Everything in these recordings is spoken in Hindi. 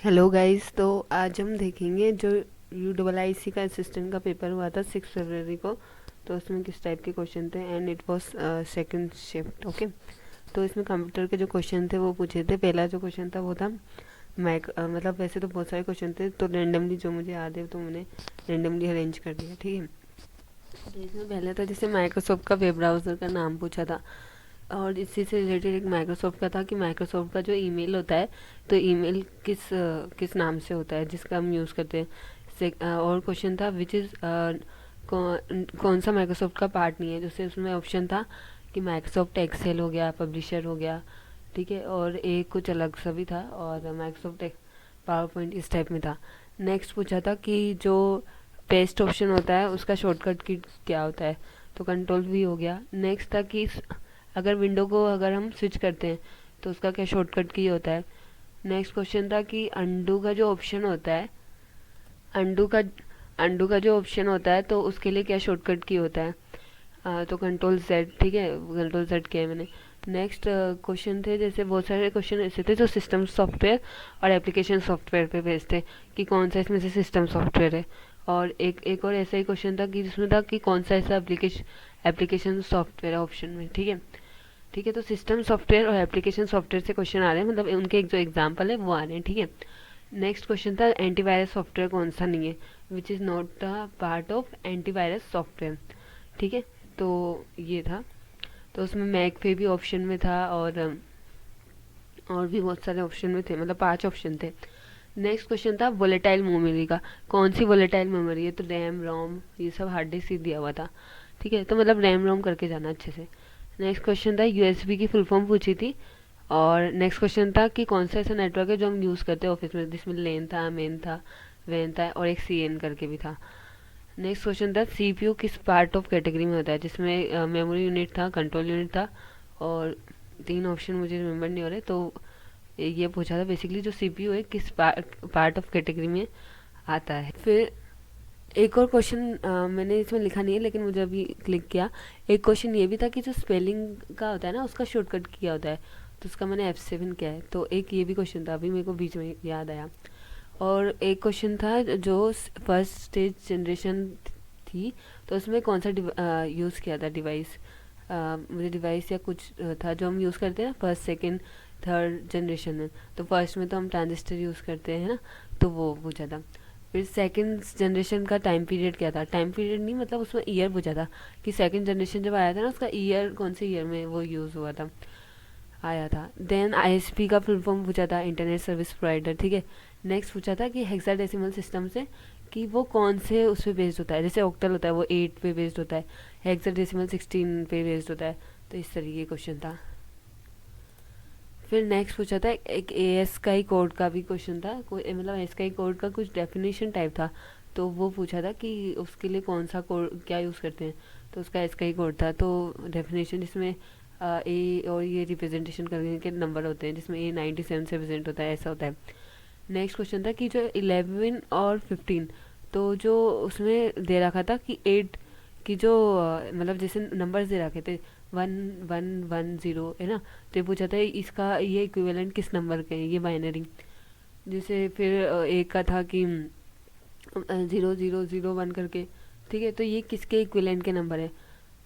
Hello guys. तो आज हम देखेंगे जो UIIC का असिस्टेंट का पेपर हुआ था 6 फरवरी को। तो उसमें किस टाइप के क्वेश्चन थे and it was second shift. Okay. तो इसमें कंप्यूटर के जो क्वेश्चन थे वो पूछे थे। पहला जो क्वेश्चन था वो था मतलब वैसे तो बहुत सारे क्वेश्चन थे, तो रेंडमली जो मुझे याद है तो मैंने रेंडमली अरेंज कर दिया। ठीक है। तो इसमें पहले था जैसे माइक्रोसॉफ्ट का वेब ब्राउज़र का नाम पूछा था, और इसी से रिलेटेड एक माइक्रोसॉफ्ट का था कि माइक्रोसॉफ्ट का जो ईमेल होता है, तो ईमेल किस नाम से होता है जिसका हम यूज़ करते हैं। और क्वेश्चन था विच इज़ कौन सा माइक्रोसॉफ्ट का पार्ट नहीं है। जैसे उसमें ऑप्शन था कि माइक्रोसॉफ्ट एक्सेल हो गया, पब्लिशर हो गया, ठीक है, और एक कुछ अलग सा भी था, और माइक्रोसॉफ्ट पावर पॉइंट इस टाइप में था। नेक्स्ट पूछा था कि जो पेस्ट ऑप्शन होता है उसका शॉर्टकट की क्या होता है, तो कंट्रोल वी हो गया। नेक्स्ट था कि अगर विंडो को अगर हम स्विच करते हैं तो उसका क्या शॉर्टकट की होता है। नेक्स्ट क्वेश्चन था कि अंडू का जो ऑप्शन होता है, अंडू का अंडू का जो ऑप्शन होता है तो उसके लिए क्या शॉर्टकट की होता है। तो कंट्रोल जेड। ठीक है, कंट्रोल जेड किया है मैंने। नेक्स्ट क्वेश्चन थे, जैसे बहुत सारे क्वेश्चन ऐसे थे जो सिस्टम सॉफ्टवेयर और एप्लीकेशन सॉफ्टवेयर पे बेस्ड थे कि कौन सा इसमें से सिस्टम सॉफ्टवेयर है। और एक और ऐसा ही क्वेश्चन था कि जिसमें था कि कौन सा ऐसा एप्लीकेशन सॉफ्टवेयर है ऑप्शन में। ठीक है। ठीक है, तो सिस्टम सॉफ्टवेयर और एप्लीकेशन सॉफ्टवेयर से क्वेश्चन आ रहे हैं, मतलब उनके एक जो एग्जाम्पल है वो आ रहे हैं। ठीक है। नेक्स्ट क्वेश्चन था एंटीवायरस सॉफ्टवेयर कौन सा नहीं है, which is not a part of antivirus software. ठीक है। तो ये था। तो उसमें मैक पे भी ऑप्शन में था, और भी बहुत सारे ऑप्शन में थे, मतलब 5 ऑप्शन थे। नेक्स्ट क्वेश्चन था वोलेटाइल मेमोरी का, कौन सी वोलेटाइल मेमोरी है, तो रैम रोम ये सब हार्ड डिस्क ही दिया हुआ था। ठीक है, तो मतलब रैम रोम करके जाना अच्छे से। नेक्स्ट क्वेश्चन था यूएसबी की फुल फॉर्म पूछी थी। और नेक्स्ट क्वेश्चन था कि कौन सा ऐसा नेटवर्क है जो हम यूज़ करते हैं ऑफिस में, जिसमें लेन था, मेन था, वैन था, और एक सीएन करके भी था। नेक्स्ट क्वेश्चन था सीपीयू किस पार्ट ऑफ कैटेगरी में होता है, जिसमें मेमोरी यूनिट था, कंट्रोल यूनिट था, और 3 ऑप्शन मुझे रिमेम्बर नहीं हो रहे। तो ये पूछा था बेसिकली जो सीपीयू है किस पार्ट ऑफ कैटेगरी में आता है। फिर एक और क्वेश्चन मैंने इसमें लिखा नहीं है लेकिन मुझे अभी क्लिक किया। एक क्वेश्चन ये भी था कि जो स्पेलिंग का होता है ना उसका शॉर्टकट क्या होता है, तो उसका मैंने F7 किया है। तो एक ये भी क्वेश्चन था, अभी मेरे को बीच में याद आया। और एक क्वेश्चन था जो फर्स्ट स्टेज जनरेशन थी, तो उसमें कौन सा यूज़ किया था डिवाइस। मुझे डिवाइस या कुछ था जो हम यूज़ करते हैं ना फर्स्ट सेकंड थर्ड जनरेशन में। तो फर्स्ट में तो हम ट्रांजिस्टर यूज़ करते हैं ना, तो वो पूछा था। फिर सेकंड जनरेशन का टाइम पीरियड क्या था, टाइम पीरियड नहीं मतलब उसमें ईयर पूछा था कि सेकंड जनरेशन जब आया था ना उसका ईयर कौन से ईयर में वो यूज़ हुआ था, आया था। देन आईएसपी का फुल फॉर्म पूछा था, इंटरनेट सर्विस प्रोवाइडर। ठीक है। नेक्स्ट पूछा था कि हेक्साडेसिमल सिस्टम से कि वो कौन से उस पर बेस्ड होता है, जैसे ऑक्टल होता है वो 8 पे बेस्ड होता है, हेक्साडेसिमल 16 पे बेस्ड होता है। तो इस तरीके क्वेश्चन था। फिर नेक्स्ट पूछा था एक एएस का ही कोड का भी क्वेश्चन था, कोई मतलब एस का ही कोड का कुछ डेफिनेशन टाइप था। तो वो पूछा था कि उसके लिए कौन सा कोड क्या यूज़ करते हैं, तो उसका एस का ही कोड था। तो डेफिनेशन जिसमें ए और ये रिप्रेजेंटेशन करने के नंबर होते हैं, जिसमें A97 से रिप्रेजेंट होता है, ऐसा होता है। नेक्स्ट क्वेश्चन था कि जो 11 और 15, तो जो उसमें दे रखा था कि 8 की जो मतलब जैसे नंबर्स दे रखे थे 1110 है ना, तो ये पूछा था इसका ये इक्विवेलेंट किस नंबर के हैं, ये बाइनरी। जैसे फिर एक का था कि 0001 करके। ठीक है, तो ये किसके इक्विवेलेंट के नंबर है।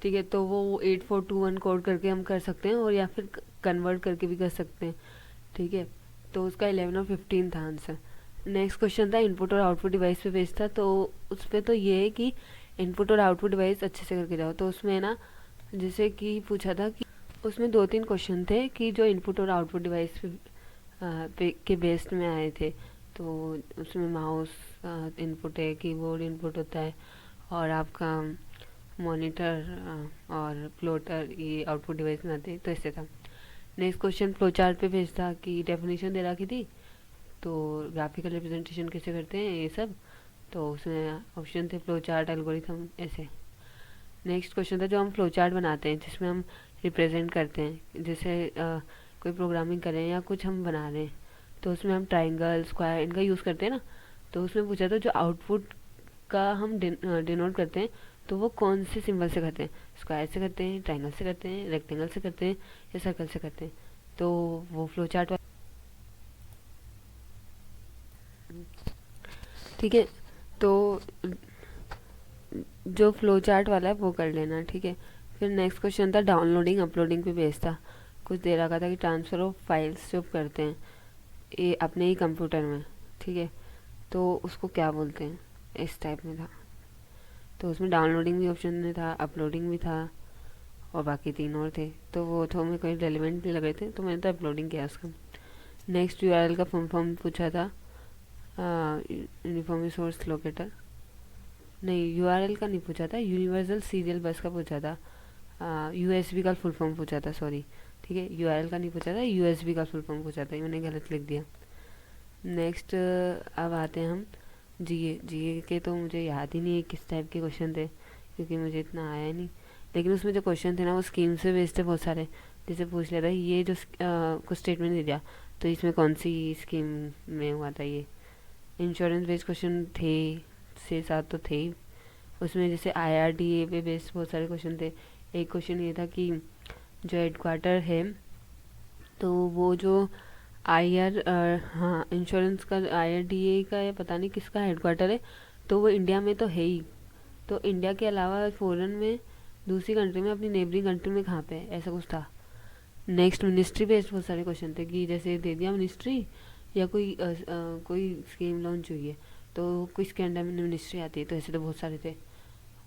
ठीक है, तो वो 8421 कोड करके हम कर सकते हैं, और या फिर कन्वर्ट करके भी कर सकते हैं। ठीक है, तो उसका 11 और 15 था आंसर। नेक्स्ट क्वेश्चन था इनपुट और आउटपुट डिवाइस पे बेस्ड था, तो उस पर तो ये है कि इनपुट और आउटपुट डिवाइस अच्छे से करके जाओ। तो उसमें ना जैसे कि पूछा था कि उसमें 2-3 क्वेश्चन थे कि जो इनपुट और आउटपुट डिवाइस के बेस्ड में आए थे। तो उसमें माउस इनपुट है, कीबोर्ड इनपुट होता है, और आपका मॉनिटर और प्लॉटर ये आउटपुट डिवाइस में आते हैं, तो इससे था। नेक्स्ट क्वेश्चन फ्लो चार्ट पे भेज था कि डेफिनेशन दे रखी थी, तो ग्राफिकल रिप्रेजेंटेशन कैसे करते हैं ये सब। तो उसमें ऑप्शन थे फ्लो चार्ट, एल्गोरिथम, ऐसे। नेक्स्ट क्वेश्चन था जो हम फ्लो चार्ट बनाते हैं जिसमें हम रिप्रेजेंट करते हैं, जैसे कोई प्रोग्रामिंग कर रहे हैं या कुछ हम बना रहे हैं, तो उसमें हम ट्राइंगल स्क्वायर इनका यूज़ करते हैं ना। तो उसमें पूछा था जो आउटपुट का हम डिनोट करते हैं, तो वो कौन से सिंबल से करते हैं, स्क्वायर से करते हैं, ट्राइंगल से करते हैं, रेक्टेंगल से करते हैं, या सर्कल से करते हैं। तो वो फ्लो चार्ट ठीक है। तो जो फ्लो चार्ट वाला है वो कर लेना, ठीक है। फिर नेक्स्ट क्वेश्चन था डाउनलोडिंग अपलोडिंग पे बेस्ड था। कुछ दे रखा था कि ट्रांसफ़र ऑफ फाइल्स जो करते हैं ये अपने ही कंप्यूटर में, ठीक है, तो उसको क्या बोलते हैं, इस टाइप में था। तो उसमें डाउनलोडिंग भी ऑप्शन में था, अपलोडिंग भी था, और बाकी 3 और थे। तो वो तो हमें कोई रेलिवेंट नहीं लग रहे थे, तो मैंने तो अपलोडिंग किया उसका। नेक्स्ट यूआरएल का फुल फॉर्म पूछा था, यूनिफॉर्म रिसोर्स लोकेटर, नहीं यूआरएल का नहीं पूछा था, यूनिवर्सल सीरियल बस का पूछा था। यूएसबी का फुल फॉर्म पूछा था, सॉरी, ठीक है, यूआरएल का नहीं पूछा था, यूएसबी का फुल फॉर्म पूछा था, ये मैंने गलत लिख दिया। नेक्स्ट अब आते हैं हम जीए। जीए के तो मुझे याद ही नहीं है किस टाइप के क्वेश्चन थे, क्योंकि मुझे इतना आया नहीं। लेकिन उसमें जो क्वेश्चन थे ना वो स्कीम से बेस्ड थे बहुत सारे। जैसे पूछ लिया था ये जो कुछ स्टेटमेंट दे दिया, तो इसमें कौन सी स्कीम में हुआ था ये। इंश्योरेंस बेस्ड क्वेश्चन थे, 6-7 तो थे ही। उसमें जैसे आईआरडीए पे बेस्ड बहुत सारे क्वेश्चन थे। एक क्वेश्चन ये था कि जो हेडक्वार्टर है, तो वो जो हाँ इंश्योरेंस का आईआरडीए का है, पता नहीं किसका हेडक्वार्टर है, तो वो इंडिया में तो है ही। तो इंडिया के अलावा फॉरेन में दूसरी कंट्री में, अपनी नेबरिंग कंट्री में कहाँ पे है, ऐसा कुछ था। नेक्स्ट मिनिस्ट्री बेस्ड बहुत सारे क्वेश्चन थे कि जैसे दे दिया मिनिस्ट्री या कोई स्कीम लॉन्च हुई है, तो किसके अंडर में मिनिस्ट्री आती है, तो ऐसे तो बहुत सारे थे।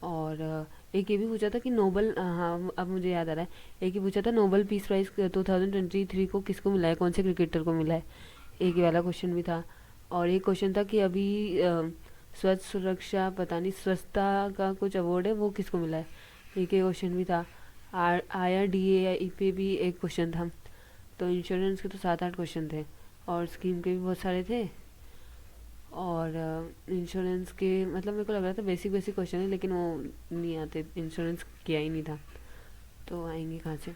और एक ये भी पूछा था कि नोबल, हाँ अब मुझे याद आ रहा है, एक ही पूछा था नोबल पीस प्राइज 2023 को किसको मिला है, कौन से क्रिकेटर को मिला है, एक ये वाला क्वेश्चन भी था। और एक क्वेश्चन था कि अभी स्वच्छ सुरक्षा, पता नहीं स्वच्छता का कुछ अवार्ड है, वो किसको मिला है, एक ये क्वेश्चन भी था। IRDA पे भी एक क्वेश्चन था। तो इंश्योरेंस के तो 7-8 क्वेश्चन थे, और स्कीम के भी बहुत सारे थे। और इंश्योरेंस के मतलब मेरे को लग रहा था बेसिक बेसिक क्वेश्चन है, लेकिन वो नहीं आते, इंश्योरेंस किया ही नहीं था, तो आएंगे कहाँ से।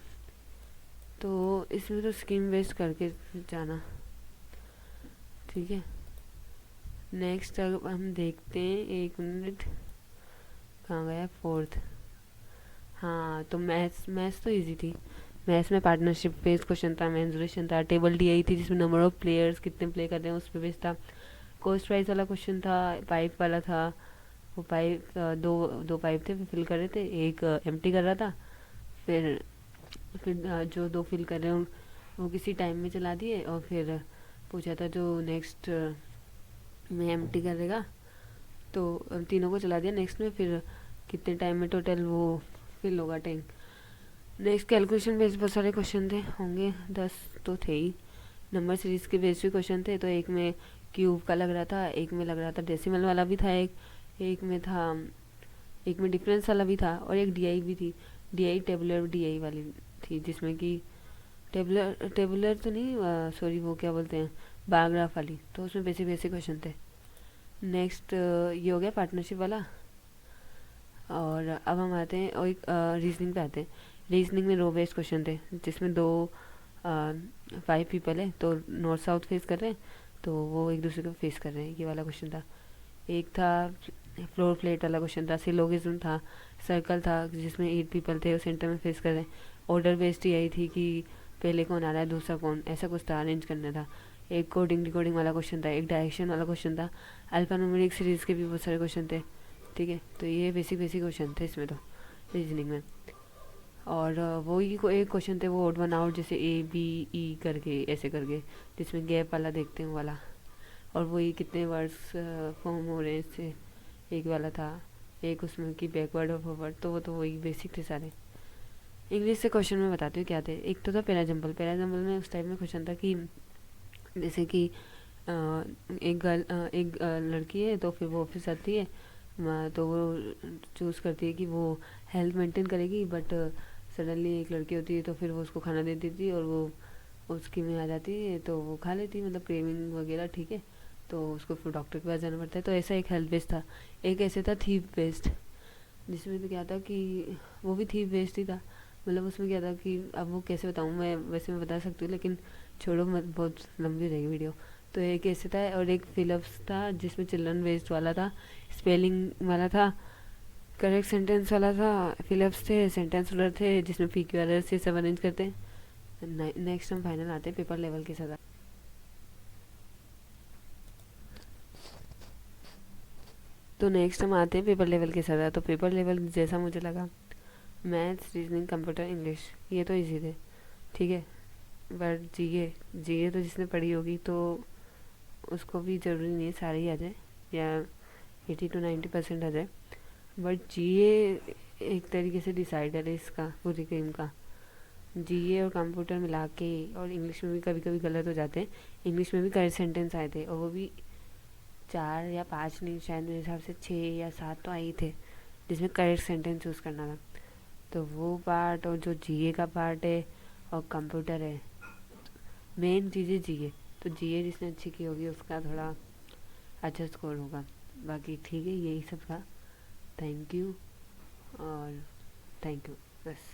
तो इसमें तो स्कीम बेस्ड करके जाना, ठीक है। नेक्स्ट अब हम देखते हैं, 1 मिनट, कहाँ गया, 4th। हाँ तो मैथ्स तो इजी थी। मैथ्स में पार्टनरशिप बेस्ड क्वेश्चन था, मेंसुरेशन था, टेबल डी आई थी जिसमें नंबर ऑफ प्लेयर्स कितने प्ले कर रहे हैं उस पर बेस्ड था। कॉस्ट प्राइस वाला क्वेश्चन था, पाइप वाला था। वो पाइप दो दो पाइप थे, फिल कर रहे थे, एक एम्प्टी कर रहा था। फिर जो 2 फिल कर रहे हो वो किसी टाइम में चला दिए, और फिर पूछा था जो नेक्स्ट में एम्प्टी करेगा, तो तीनों को चला दिया नेक्स्ट में, फिर कितने टाइम में टोटल वो फिल होगा टैंक। नेक्स्ट कैलकुलेशन बेस्ड बहुत सारे क्वेश्चन थे, होंगे 10 तो थे ही। नंबर सीरीज के बेस्ड भी क्वेश्चन थे, तो एक में क्यूब का लग रहा था, एक में लग रहा था डेसिमल वाला भी था, एक में था, एक में डिफरेंस वाला भी था, और एक डीआई भी थी। डीआई टेबुलर डीआई वाली थी, जिसमें कि टेबुलर टेबुलर तो नहीं, सॉरी वो क्या बोलते हैं, बार ग्राफ वाली। तो उसमें बेसिक बेसिक क्वेश्चन थे। नेक्स्ट ये हो गया पार्टनरशिप वाला। और अब हम आते हैं और एक रीजनिंग पे आते हैं। रीजनिंग में रो बेस्ड क्वेश्चन थे, जिसमें 5 पीपल है, तो नॉर्थ साउथ फेस कर रहे हैं, तो वो एक दूसरे को फेस कर रहे हैं, ये वाला क्वेश्चन था। एक था फ्लोर प्लेट वाला क्वेश्चन था, सिलोगिज्म था, सर्कल था जिसमें 8 पीपल थे, वो सेंटर में फेस कर रहे हैं। ऑर्डर बेस्ड यही थी कि पहले कौन आ रहा है दूसरा कौन, ऐसा कुछ था, अरेंज करना था। एक कोडिंग डिकोडिंग वाला क्वेश्चन था, एक डायरेक्शन वाला क्वेश्चन था। अल्फा न्यूमेरिक सीरीज़ के भी बहुत सारे क्वेश्चन थे, ठीक है। तो ये बेसिक बेसिक क्वेश्चन थे इसमें तो, रीजनिंग में। और वही एक क्वेश्चन थे वो ओड वन आउट, जैसे ABE करके ऐसे करके, जिसमें गैप वाला देखते हैं वाला। और वही कितने वर्ड्स फॉर्म हो रहे हैं इससे, एक वाला था। एक उसमें कि बैकवर्ड और फॉरवर्ड, तो वो तो वही बेसिक थे सारे। इंग्लिश से क्वेश्चन मैं बताती हूँ क्या थे। एक तो था पैराजम्बल। पैराजम्बल में उस टाइप में क्वेश्चन था कि जैसे कि एक लड़की है, तो फिर वो ऑफिस आती है, तो वो चूज़ करती है कि वो हेल्थ मेंटेन करेगी, बट सडनली एक लड़की होती है, तो फिर वो उसको खाना दे देती है, और वो उसकी में आ जाती है, तो वो खा लेती है, मतलब क्रेविंग वगैरह, ठीक है। तो उसको फिर डॉक्टर के पास जाना पड़ता है। तो ऐसा एक हेल्थ बेस्ड था। एक ऐसे था थीप बेस्ड, जिसमें तो क्या था कि वो भी थीप बेस्ड ही था। मतलब उसमें क्या था कि अब वो कैसे बताऊँ मैं, वैसे मैं बता सकती हूँ, लेकिन छोड़ो मत, बहुत लंबी हो जाएगी वीडियो। तो एक ऐसे था, और एक फिलिप्स था जिसमें चिल्ड्रन बेस्ड वाला था, स्पेलिंग वाला था, करेक्ट सेंटेंस वाला था। फिलिप्स थे, सेंटेंस रूलर थे जिसमें PQRS से सब अरेंज करते हैं। नेक्स्ट हम फाइनल आते हैं पेपर लेवल के साथ। तो नेक्स्ट हम आते हैं पेपर लेवल के साथ। तो पेपर लेवल जैसा मुझे लगा, मैथ्स, रीजनिंग, कंप्यूटर, इंग्लिश, ये तो इजी थे, ठीक है। बट जीए, जीए तो जिसने पढ़ी होगी तो उसको भी ज़रूरी नहीं है सारे ही आ जाए या 80 to 90% आ जाए। बट जीए एक तरीके से डिसाइडर है इसका पूरी गेम का। जीए और कंप्यूटर मिला के, और इंग्लिश में भी कभी कभी गलत हो जाते हैं। इंग्लिश में भी करेक्ट सेंटेंस आए थे, और वो भी 4 या 5 नहीं, शायद मेरे हिसाब से 6 या 7 तो आए ही थे जिसमें करेक्ट सेंटेंस चूज़ करना था। तो वो पार्ट और जो जीए का पार्ट है और कंप्यूटर है, मेन चीज़ें जीए। तो जीए जिसने अच्छी की होगी उसका थोड़ा अच्छा स्कोर होगा। बाकी ठीक है, यही सब था। थैंक यू, और थैंक यू, बस।